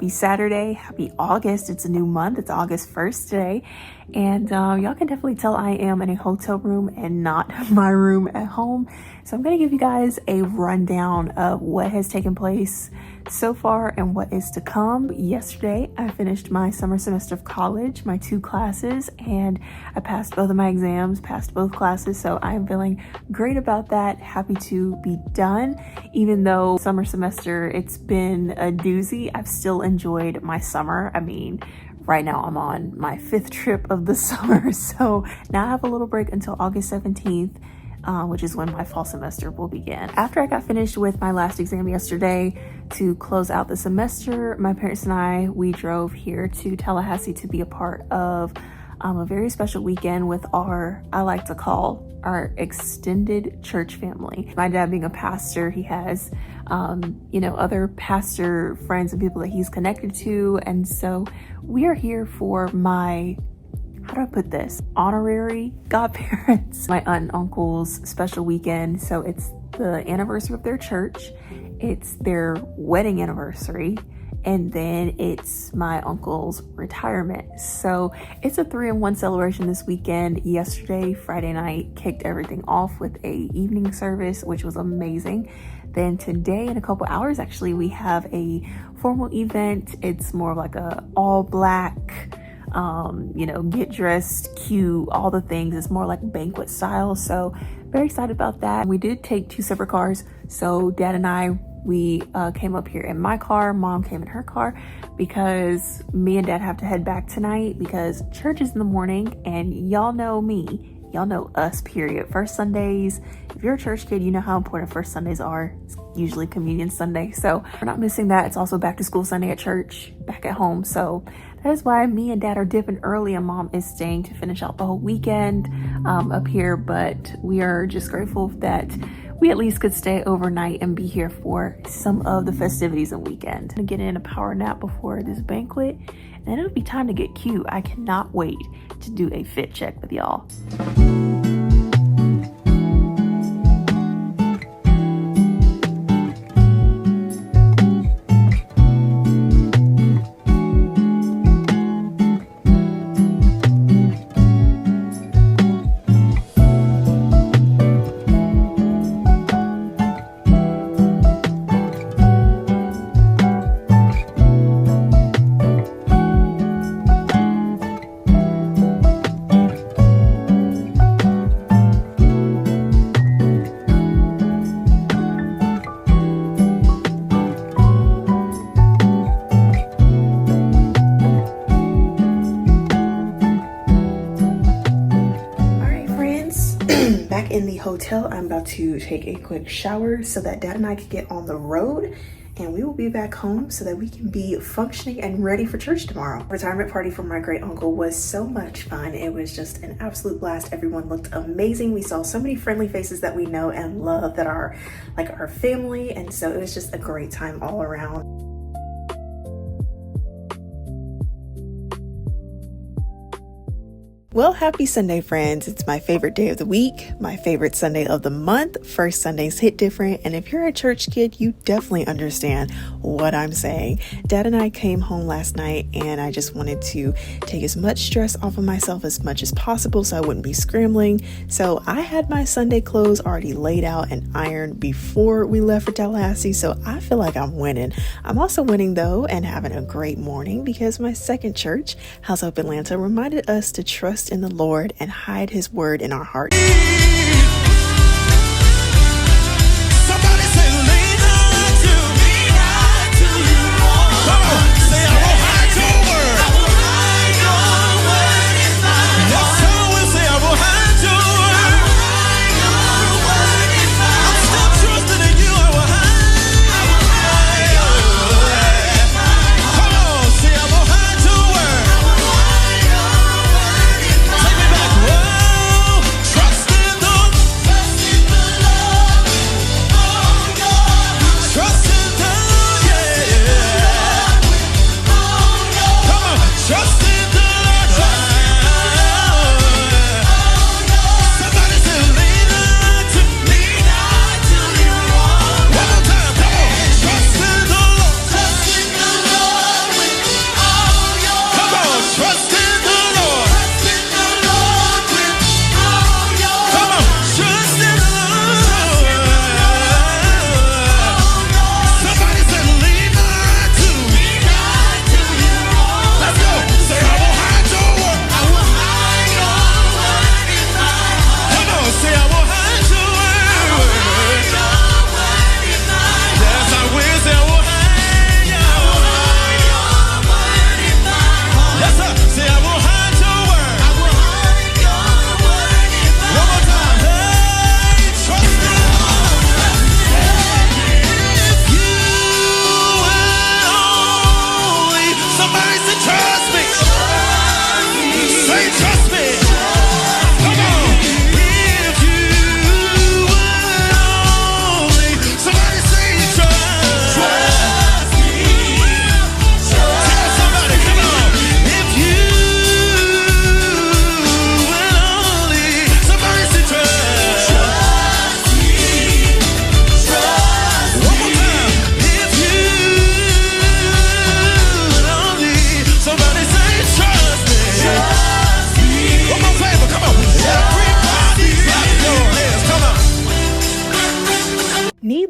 Happy Saturday, happy August. It's a new month. It's August 1st today. And y'all can definitely tell I am in a hotel room and not my room at home. So I'm going to give you guys a rundown of what has taken place so far and what is to come. Yesterday, I finished my summer semester of college, my 2 classes, and I passed both of my exams, passed both classes. So I'm feeling great about that. Happy to be done. Even though summer semester, it's been a doozy, I've still enjoyed my summer. I mean, right now I'm on my 5th trip of the summer. So now I have a little break until August 17th. Which is when my fall semester will begin. After I got finished with my last exam yesterday to close out the semester, my parents and we drove here to Tallahassee to be a part of a very special weekend with I like to call our extended church family. My dad being a pastor, he has, other pastor friends and people that he's connected to. And so we are here for my, how do I put this? Honorary godparents. My aunt and uncle's special weekend. So it's the anniversary of their church. It's their wedding anniversary. And then it's my uncle's retirement. So it's a 3-in-1 celebration this weekend. Yesterday, Friday night, kicked everything off with a evening service, which was amazing. Then today, in a couple hours, actually, we have a formal event. It's more of like a all black, get dressed, cute, all the things. It's more like banquet style. So very excited about that. We did take 2 separate cars. So dad and we came up here in my car. Mom came in her car because me and dad have to head back tonight because church is in the morning, and y'all know me. Y'all know us, period. First Sundays, if you're a church kid, you know how important First Sundays are. It's usually Communion Sunday. So we're not missing that. It's also back to school Sunday at church, back at home. So that is why me and dad are dipping early, and mom is staying to finish out the whole weekend up here. But we are just grateful that we at least could stay overnight and be here for some of the festivities and weekend. I'm gonna get in a power nap before this banquet, and then it'll be time to get cute. I cannot wait to do a fit check with y'all. Back in the hotel, I'm about to take a quick shower so that dad and I can get on the road, and we will be back home so that we can be functioning and ready for church tomorrow. Retirement party for my great uncle was so much fun. It was just an absolute blast. Everyone looked amazing. We saw so many friendly faces that we know and love that are like our family, and so it was just a great time all around. Well, happy Sunday, friends. It's my favorite day of the week, my favorite Sunday of the month. First Sundays hit different, and if you're a church kid, you definitely understand what I'm saying. Dad and I came home last night, and I just wanted to take as much stress off of myself as much as possible so I wouldn't be scrambling. So I had my Sunday clothes already laid out and ironed before we left for Tallahassee, so I feel like I'm winning. I'm also winning, though, and having a great morning because my second church, House of Atlanta, reminded us to trust in the Lord and hide his word in our hearts. Somebody say, lean on to me. Come on, say, I will hide your word. I will hide your word in my heart. Yes, I will say, I will hide your word. I will hide your word in my heart. I'm still trusting in you. I will hide your word. Come on, say, I will hide your word. I will hide your word in my heart. Take me back. Whoa, trust in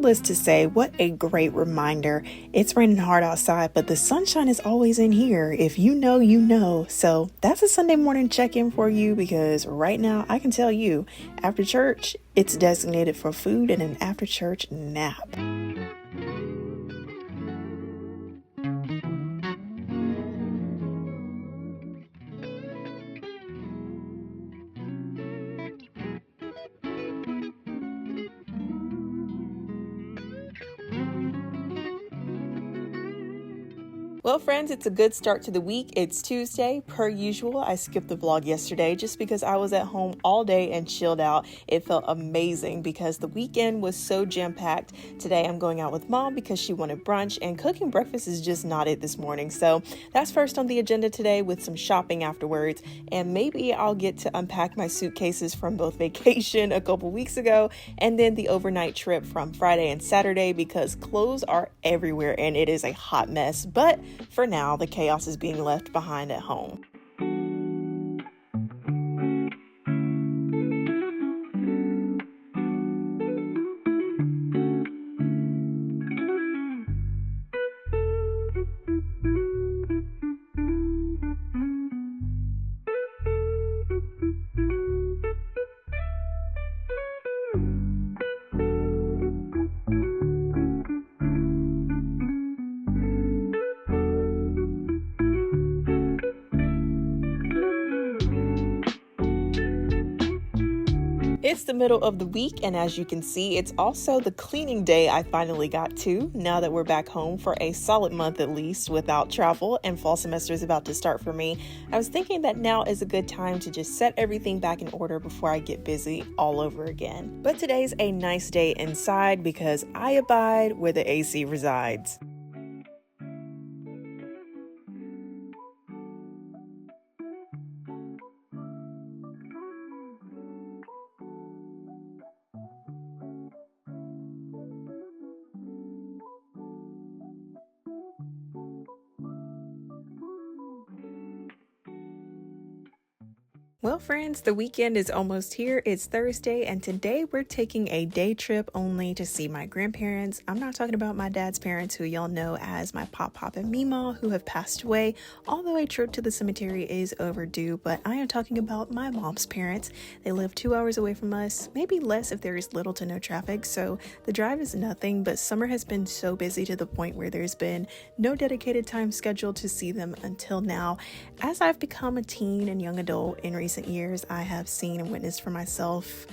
needless to say, what a great reminder. It's raining hard outside, but the sunshine is always in here. If you know, you know. So that's a Sunday morning check-in for you, because right now I can tell you, after church, it's designated for food and an after church nap. Well, friends, it's a good start to the week. It's Tuesday. Per usual, I skipped the vlog yesterday just because I was at home all day and chilled out. It felt amazing because the weekend was so jam-packed. Today, I'm going out with mom because she wanted brunch, and cooking breakfast is just not it this morning. So that's first on the agenda today, with some shopping afterwards. And maybe I'll get to unpack my suitcases from both vacation a couple weeks ago and then the overnight trip from Friday and Saturday, because clothes are everywhere and it is a hot mess. But for now, the chaos is being left behind at home. It's the middle of the week, and as you can see, it's also the cleaning day I finally got to, now that we're back home for a solid month at least without travel and fall semester is about to start for me. I was thinking that now is a good time to just set everything back in order before I get busy all over again. But today's a nice day inside because I abide where the AC resides. Well, friends, the weekend is almost here. It's Thursday, and today we're taking a day trip only to see my grandparents. I'm not talking about my dad's parents, who y'all know as my pop and Meemaw, who have passed away, although a trip to the cemetery is overdue, but I am talking about my mom's parents. They live 2 hours away from us, maybe less if there is little to no traffic, so the drive is nothing, but summer has been so busy to the point where there's been no dedicated time scheduled to see them until now. As I've become a teen and young adult in recent years, I have seen and witnessed for myself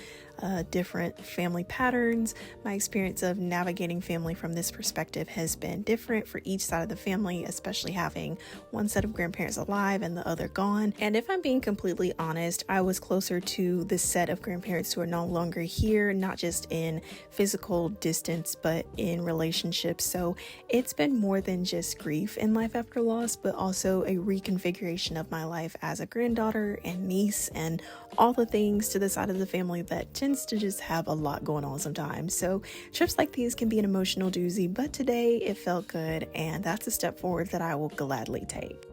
different family patterns. My experience of navigating family from this perspective has been different for each side of the family, especially having one set of grandparents alive and the other gone. And if I'm being completely honest, I was closer to the set of grandparents who are no longer here, not just in physical distance, but in relationships. So it's been more than just grief in life after loss, but also a reconfiguration of my life as a granddaughter and niece and all the things to the side of the family that tends to just have a lot going on sometimes. So trips like these can be an emotional doozy, but today it felt good, and that's a step forward that I will gladly take.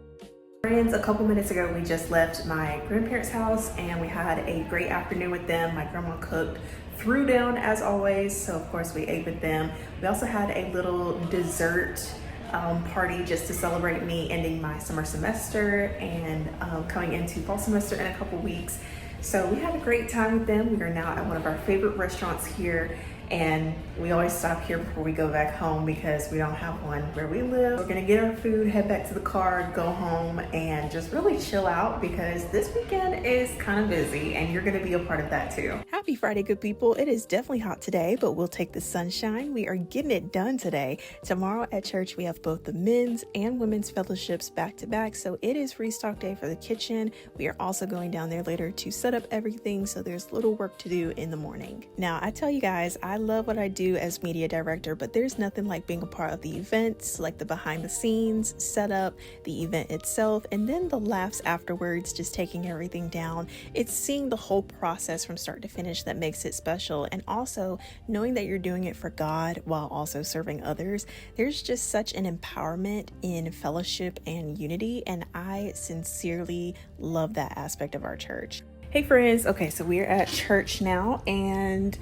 Friends, a couple minutes ago we just left my grandparents' house and we had a great afternoon with them. My grandma cooked, threw down as always, so of course we ate with them. We also had a little dessert party just to celebrate me ending my summer semester and coming into fall semester in a couple weeks. So we had a great time with them. We are now at one of our favorite restaurants here, and we always stop here before we go back home because we don't have one where we live. We're gonna get our food, head back to the car, go home, and just really chill out because this weekend is kind of busy and you're gonna be a part of that too. Happy Friday, good people. It is definitely hot today, but we'll take the sunshine. We are getting it done today. Tomorrow at church, we have both the men's and women's fellowships back to back, so it is restock day for the kitchen. We are also going down there later to set up everything, so there's little work to do in the morning. Now, I tell you guys, I love what I do as media director, but there's nothing like being a part of the events, like the behind the scenes setup, the event itself, and then the laughs afterwards, just taking everything down. It's seeing the whole process from start to finish that makes it special, and also knowing that you're doing it for God while also serving others. There's just such an empowerment in fellowship and unity, and I sincerely love that aspect of our church. Hey friends, okay, so we're at church now, and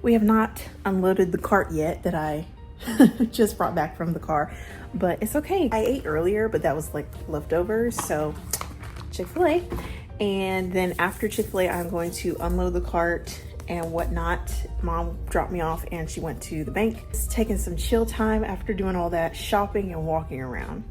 We have not unloaded the cart yet that I just brought back from the car, but it's okay. I ate earlier, but that was like leftovers, so Chick-fil-A. And then after Chick-fil-A, I'm going to unload the cart and whatnot. Mom dropped me off and she went to the bank. It's taking some chill time after doing all that shopping and walking around.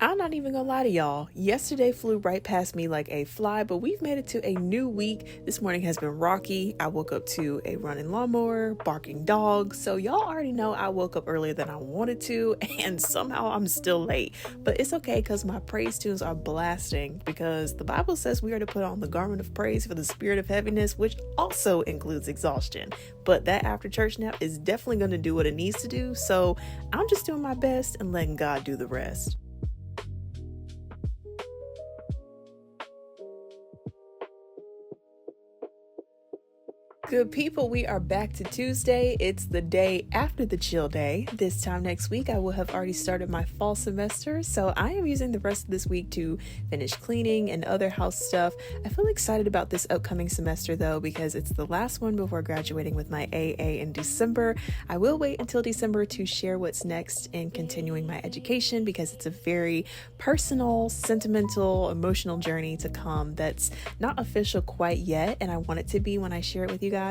I'm not even gonna lie to y'all. Yesterday flew right past me like a fly, but we've made it to a new week. This morning has been rocky. I woke up to a running lawnmower, barking dogs. So y'all already know I woke up earlier than I wanted to, and somehow I'm still late. But it's okay because my praise tunes are blasting, because the Bible says we are to put on the garment of praise for the spirit of heaviness, which also includes exhaustion. But that after church nap is definitely gonna do what it needs to do. So I'm just doing my best and letting God do the rest. Good people, we are back to Tuesday. It's the day after the chill day. This time next week, I will have already started my fall semester, so I am using the rest of this week to finish cleaning and other house stuff. I feel excited about this upcoming semester though, because it's the last one before graduating with my AA in December. I will wait until December to share what's next in continuing my education, because it's a very personal, sentimental, emotional journey to come that's not official quite yet, and I want it to be when I share it with you guys.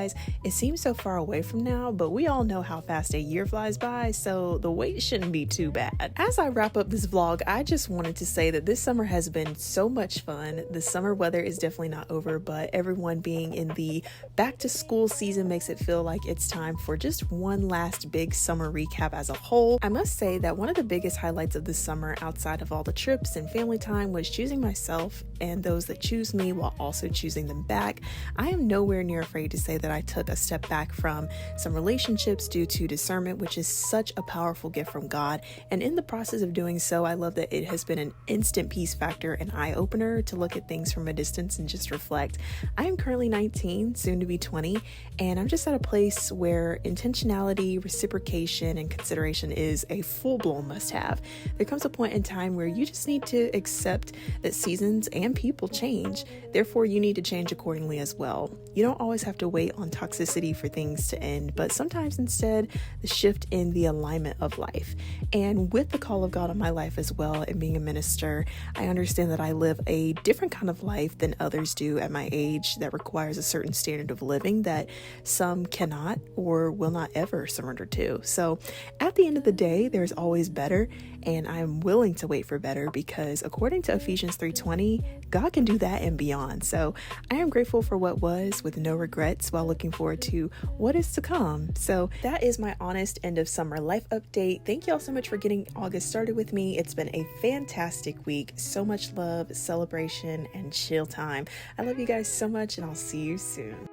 It seems so far away from now, but we all know how fast a year flies by, so the wait shouldn't be too bad. As I wrap up this vlog, I just wanted to say that this summer has been so much fun. The summer weather is definitely not over, but everyone being in the back to school season makes it feel like it's time for just one last big summer recap as a whole. I must say that one of the biggest highlights of this summer, outside of all the trips and family time, was choosing myself and those that choose me while also choosing them back. I am nowhere near afraid to say that I took a step back from some relationships due to discernment, which is such a powerful gift from God. And in the process of doing so, I love that it has been an instant peace factor and eye-opener to look at things from a distance and just reflect. I am currently 19, soon to be 20, and I'm just at a place where intentionality, reciprocation, and consideration is a full-blown must-have. There comes a point in time where you just need to accept that seasons and people change. Therefore, you need to change accordingly as well. You don't always have to wait on toxicity for things to end, but sometimes instead the shift in the alignment of life. And with the call of God on my life as well, and being a minister, I understand that I live a different kind of life than others do at my age, that requires a certain standard of living that some cannot or will not ever surrender to. So at the end of the day, there's always better, and I'm willing to wait for better, because according to Ephesians 3:20, God can do that and beyond. So I am grateful for what was, with no regrets, while looking forward to what is to come. So that is my honest end of summer life update. Thank you all so much for getting August started with me. It's been a fantastic week. So much love, celebration, and chill time. I love you guys so much, and I'll see you soon.